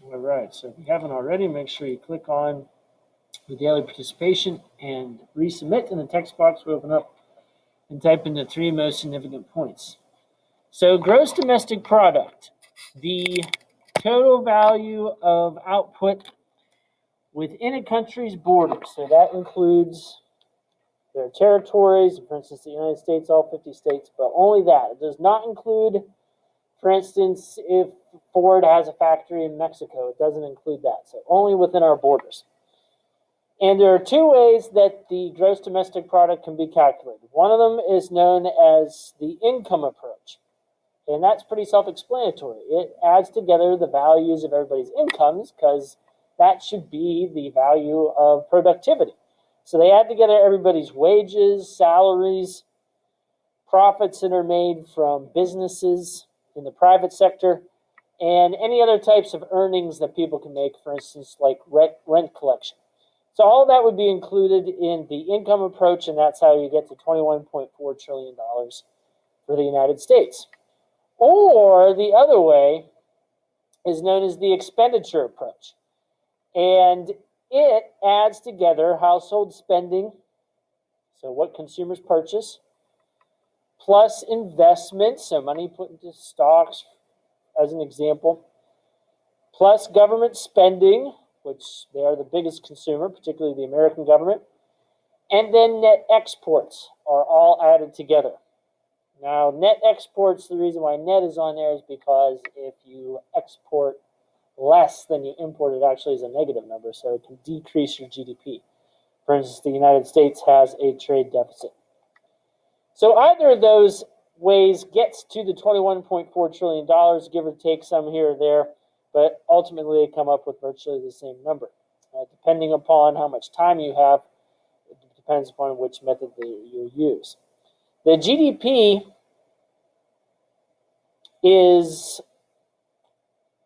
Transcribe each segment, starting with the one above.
All right, so if you haven't already, make sure you click on the daily participation and resubmit. In the text box will open up and type in the three most significant points. So gross domestic product, the total value of output within a country's borders. So that includes their territories, for instance, the United States, all 50 states, but only that. It does not include, for instance, if Ford has a factory in Mexico, it doesn't include that. So only within our borders. And there are two ways that the gross domestic product can be calculated. One of them is known as the income approach. And that's pretty self-explanatory. It adds together the values of everybody's incomes because that should be the value of productivity. So they add together everybody's wages, salaries, profits that are made from businesses in the private sector, and any other types of earnings that people can make, for instance, like rent collection. So all of that would be included in the income approach, and that's how you get to $21.4 trillion for the United States. Or the other way is known as the expenditure approach. And it adds together household spending, so what consumers purchase, plus investment, so money put into stocks, as an example, plus government spending, which they are the biggest consumer, particularly the American government, and then net exports are all added together. Now, net exports, the reason why net is on there is because if you export less than you import, it actually is a negative number, so it can decrease your GDP. For instance, the United States has a trade deficit. So either of those ways gets to the $21.4 trillion, give or take some here or there, but ultimately they come up with virtually the same number. Depending upon how much time you have, it depends upon which method you use. The GDP is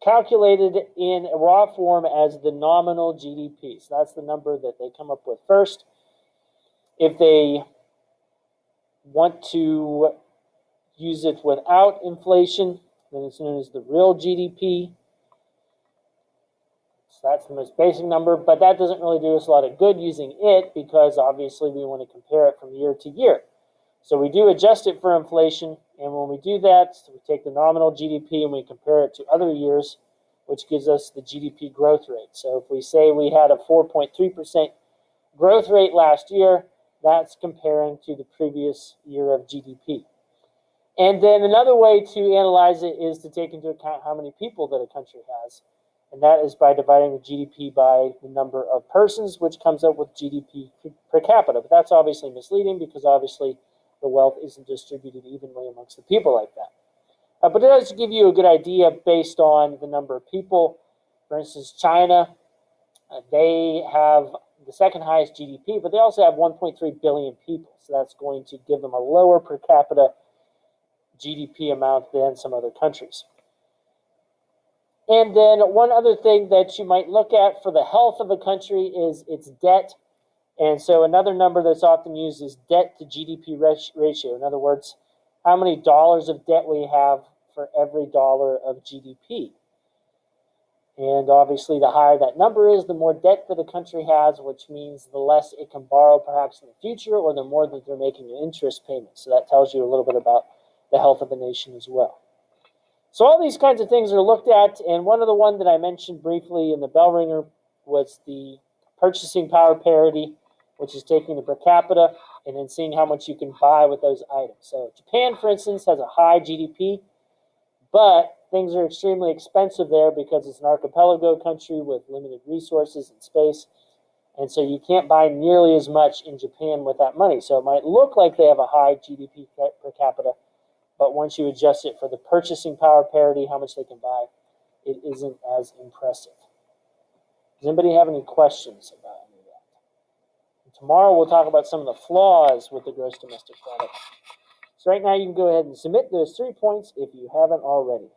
calculated in a raw form as the nominal GDP. So that's the number that they come up with first. If they want to use it without inflation, then it's known as the real GDP. So that's the most basic number, but that doesn't really do us a lot of good using it because obviously we want to compare it from year to year. So we do adjust it for inflation, and when we do that, we take the nominal GDP and we compare it to other years, which gives us the GDP growth rate. So if we say we had a 4.3% growth rate last year, that's comparing to the previous year of GDP. And then another way to analyze it is to take into account how many people that a country has, and that is by dividing the GDP by the number of persons, which comes up with GDP per capita. But that's obviously misleading because obviously the wealth isn't distributed evenly amongst the people like that. But it does give you a good idea based on the number of people. For instance, China, they have the second highest GDP, but they also have 1.3 billion people. So that's going to give them a lower per capita GDP amount than some other countries. And then one other thing that you might look at for the health of a country is its debt. And so another number that's often used is debt to GDP ratio. In other words, how many dollars of debt we have for every dollar of GDP. And obviously, the higher that number is, the more debt that a country has, which means the less it can borrow perhaps in the future, or the more that they're making an interest payment. So that tells you a little bit about the health of a nation as well. So all these kinds of things are looked at, and one of the ones that I mentioned briefly in the bell ringer was the purchasing power parity, which is taking the per capita and then seeing how much you can buy with those items. So Japan, for instance, has a high GDP, but things are extremely expensive there because it's an archipelago country with limited resources and space. And so you can't buy nearly as much in Japan with that money. So it might look like they have a high GDP per capita, but once you adjust it for the purchasing power parity, how much they can buy, it isn't as impressive. Does anybody have any questions about any of that? And tomorrow we'll talk about some of the flaws with the gross domestic product. So right now you can go ahead and submit those 3 points if you haven't already.